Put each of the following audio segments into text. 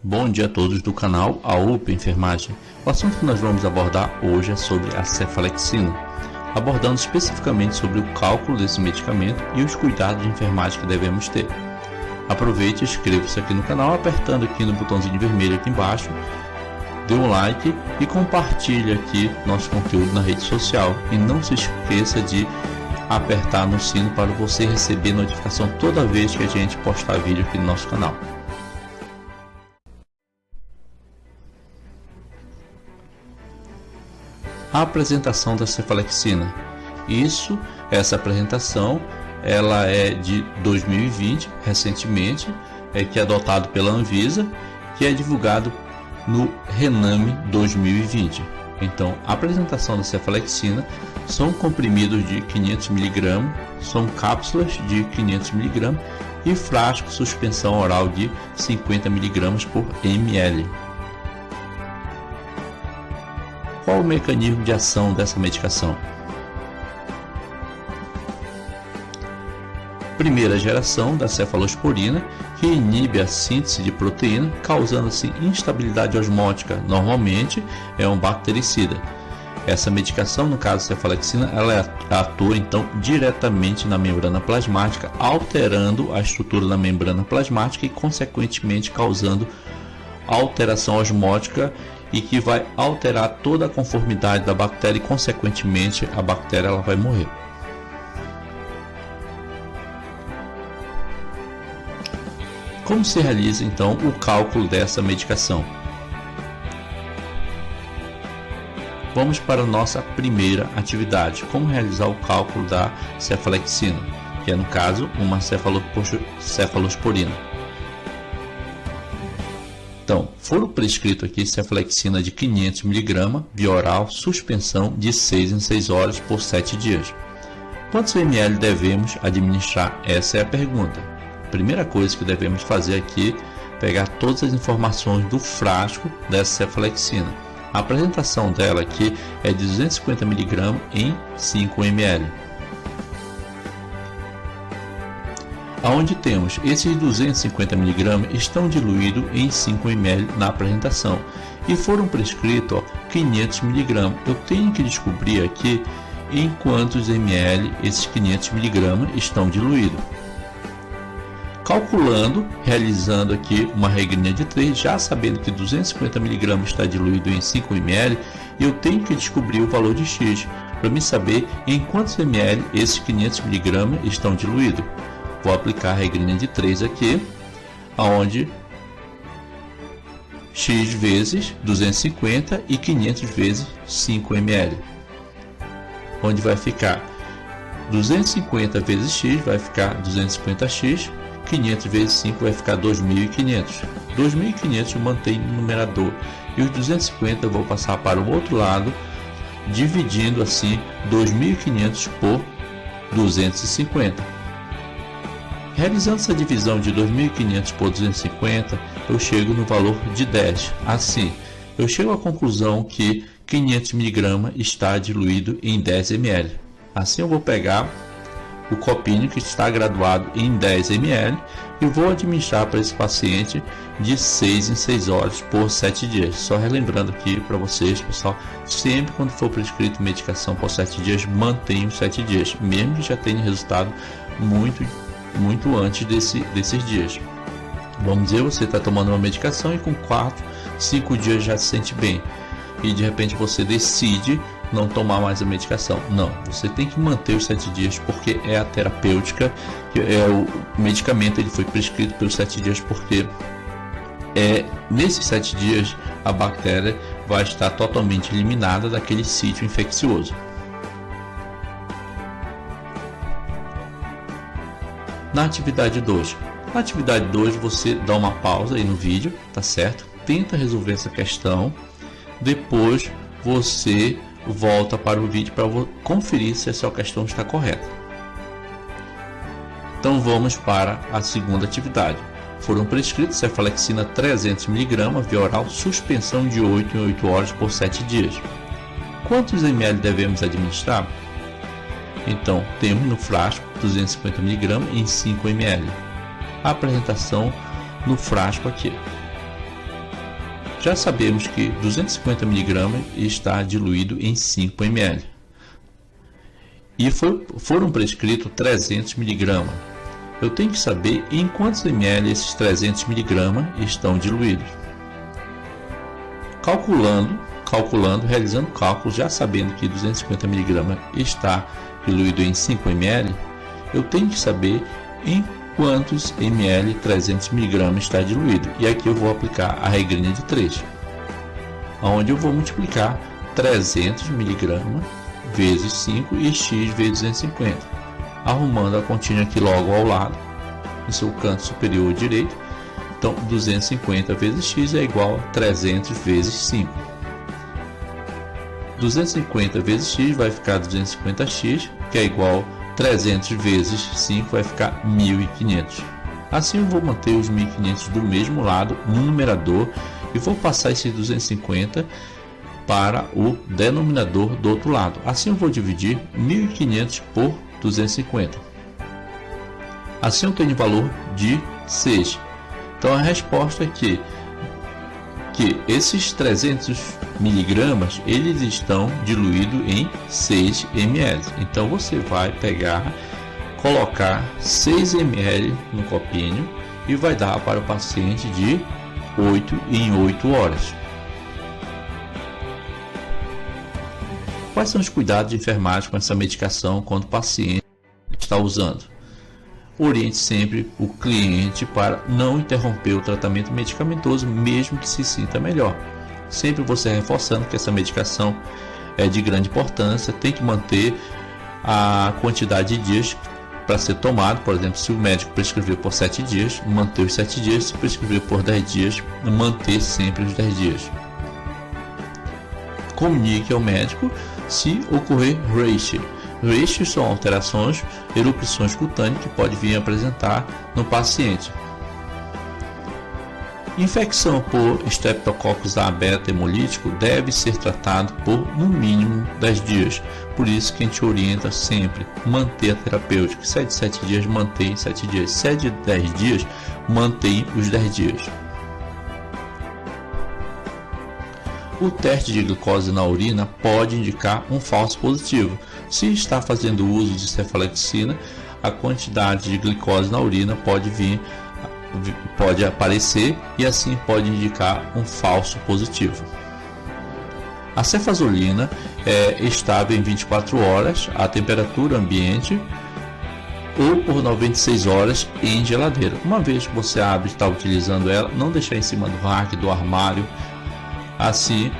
Bom dia a todos do canal AUP Enfermagem. O assunto que nós vamos abordar hoje é sobre a cefalexina, abordando especificamente sobre o cálculo desse medicamento e os cuidados de enfermagem que devemos ter. Aproveite e inscreva-se aqui no canal apertando aqui no botãozinho vermelho aqui embaixo, dê um like e compartilhe aqui nosso conteúdo na rede social. E não se esqueça de apertar no sino para você receber notificação toda vez que a gente postar vídeo aqui no nosso canal. A apresentação da cefalexina. Essa apresentação ela é de 2020, recentemente, que é adotado pela Anvisa, que é divulgado no Rename 2020. Então, a apresentação da cefalexina são comprimidos de 500 mg, são cápsulas de 500 mg e frasco suspensão oral de 50 mg por ml. Qual o mecanismo de ação dessa medicação? Primeira geração da cefalosporina, que inibe a síntese de proteína, causando assim instabilidade osmótica. Normalmente é um bactericida. Essa medicação, no caso cefalexina, ela atua então diretamente na membrana plasmática, alterando a estrutura da membrana plasmática e consequentemente causando alteração osmótica e que vai alterar toda a conformidade da bactéria e consequentemente a bactéria ela vai morrer. Como se realiza então o cálculo dessa medicação? Vamos para a nossa primeira atividade, como realizar o cálculo da cefalexina, que é no caso uma cefalosporina. Então, foram prescrito aqui cefalexina de 500 mg, via oral, suspensão de 6 em 6 horas por 7 dias. Quantos ml devemos administrar? Essa é a pergunta. A primeira coisa que devemos fazer aqui é pegar todas as informações do frasco dessa cefalexina. A apresentação dela aqui é de 250 mg em 5 ml. Onde temos esses 250 mg estão diluídos em 5 ml na apresentação e foram prescritos 500 mg. Eu tenho que descobrir aqui em quantos ml esses 500 mg estão diluídos. Calculando, realizando aqui uma regrinha de 3, já sabendo que 250 mg está diluído em 5 ml, eu tenho que descobrir o valor de X para me saber em quantos ml esses 500 mg estão diluídos. Vou aplicar a regrinha de 3 aqui, onde x vezes 250 e 500 vezes 5 ml. Onde vai ficar 250 vezes x vai ficar 250x, 500 vezes 5 vai ficar 2.500. 2.500 eu mantenho no numerador e os 250 eu vou passar para o outro lado, dividindo assim 2.500 por 250. Realizando essa divisão de 2.500 por 250, eu chego no valor de 10. Assim, eu chego à conclusão que 500 mg está diluído em 10 ml. Assim, eu vou pegar o copinho que está graduado em 10 ml e vou administrar para esse paciente de 6 em 6 horas por 7 dias. Só relembrando aqui para vocês, pessoal, sempre quando for prescrito medicação por 7 dias, mantenha os 7 dias, mesmo que já tenha resultado muito antes desses dias. Vamos dizer, você está tomando uma medicação e com 4, 5 dias já se sente bem e de repente você decide não tomar mais a medicação. Não, você tem que manter os 7 dias porque é a terapêutica, que é o medicamento, ele foi prescrito pelos 7 dias porque nesses 7 dias a bactéria vai estar totalmente eliminada daquele sítio infeccioso. Na atividade 2. Na atividade 2 você dá uma pausa aí no vídeo, tá certo? Tenta resolver essa questão. Depois você volta para o vídeo para conferir se a sua questão está correta. Então vamos para a segunda atividade. Foram prescritos cefalexina 300 mg via oral, suspensão de 8 em 8 horas por 7 dias. Quantos ml devemos administrar? Então, temos no frasco 250 mg em 5 ml. A apresentação no frasco aqui. Já sabemos que 250 mg está diluído em 5 ml. E foram prescritos 300 mg. Eu tenho que saber em quantos ml esses 300 mg estão diluídos. Realizando cálculos, já sabendo que 250 mg está diluído em 5 ml, eu tenho que saber em quantos ml 300 mg está diluído. E aqui eu vou aplicar a regrinha de 3, onde eu vou multiplicar 300 mg vezes 5 e x vezes 250, arrumando a continha aqui logo ao lado, no seu canto superior direito. Então 250 vezes x é igual a 300 vezes 5. 250 vezes x vai ficar 250x, que é igual a 300 vezes 5, vai ficar 1500. Assim eu vou manter os 1500 do mesmo lado no numerador e vou passar esse 250 para o denominador do outro lado. Assim eu vou dividir 1500 por 250. Assim eu tenho valor de 6. Então a resposta é que esses 300 mg eles estão diluídos em 6 ml. Então você vai colocar 6 ml no copinho e vai dar para o paciente de 8 em 8 horas. Quais são os cuidados de enfermagem com essa medicação quando o paciente está usando? Oriente sempre o cliente para não interromper o tratamento medicamentoso, mesmo que se sinta melhor. Sempre você reforçando que essa medicação é de grande importância, tem que manter a quantidade de dias para ser tomado. Por exemplo, se o médico prescrever por 7 dias, manter os 7 dias. Se prescrever por 10 dias, manter sempre os 10 dias. Comunique ao médico se ocorrer rash. Rashes são alterações, erupções cutâneas que pode vir a apresentar no paciente. Infecção por Streptococcus A beta hemolítico deve ser tratado por no mínimo 10 dias. Por isso que a gente orienta sempre manter a terapêutica. Se é de 7 dias, mantém 7 dias. Se é de 10 dias, mantém os 10 dias. O teste de glicose na urina pode indicar um falso positivo. Se está fazendo uso de cefalexina, a quantidade de glicose na urina pode aparecer e assim pode indicar um falso positivo. A cefazolina é estável em 24 horas a temperatura ambiente ou por 96 horas em geladeira. Uma vez que você abre e está utilizando ela, não deixar em cima do rack, do armário. Assim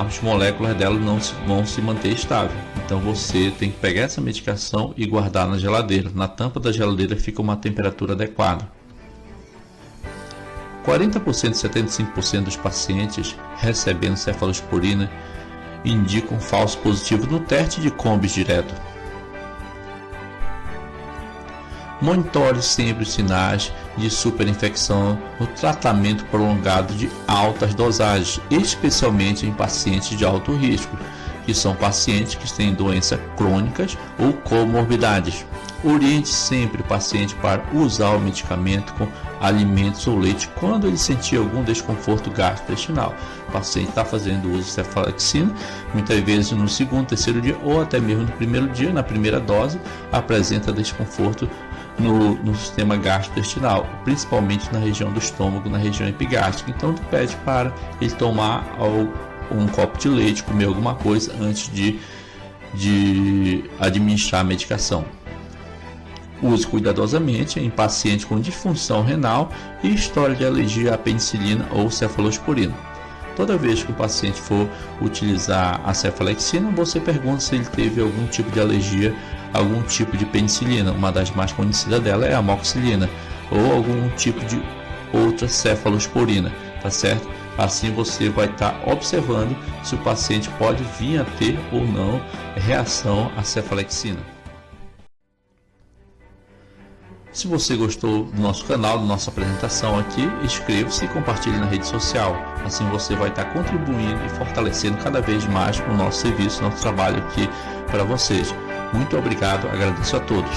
as moléculas dela não vão se manter estável. Então você tem que pegar essa medicação e guardar na geladeira. Na tampa da geladeira fica uma temperatura adequada. 40% e 75% dos pacientes recebendo cefalosporina indicam falso positivo no teste de Combis direto. Monitore sempre os sinais de superinfecção no tratamento prolongado de altas dosagens, especialmente em pacientes de alto risco, que são pacientes que têm doenças crônicas ou comorbidades. Oriente sempre o paciente para usar o medicamento com alimentos ou leite quando ele sentir algum desconforto gastrointestinal. O paciente está fazendo uso de cefalexina, muitas vezes no segundo, terceiro dia ou até mesmo no primeiro dia, na primeira dose, apresenta desconforto no sistema gastrointestinal, principalmente na região do estômago, na região epigástrica. Então ele pede para ele tomar um copo de leite, comer alguma coisa antes de administrar a medicação. Use cuidadosamente em paciente com disfunção renal e história de alergia à penicilina ou cefalosporina. Toda vez que o paciente for utilizar a cefalexina, você pergunta se ele teve algum tipo de alergia, algum tipo de penicilina. Uma das mais conhecidas dela é a amoxicilina ou algum tipo de outra cefalosporina, tá certo? Assim você vai estar observando se o paciente pode vir a ter ou não reação à cefalexina. Se você gostou do nosso canal, da nossa apresentação aqui, inscreva-se e compartilhe na rede social. Assim você vai estar contribuindo e fortalecendo cada vez mais o nosso serviço, nosso trabalho aqui para vocês. Muito obrigado, agradeço a todos.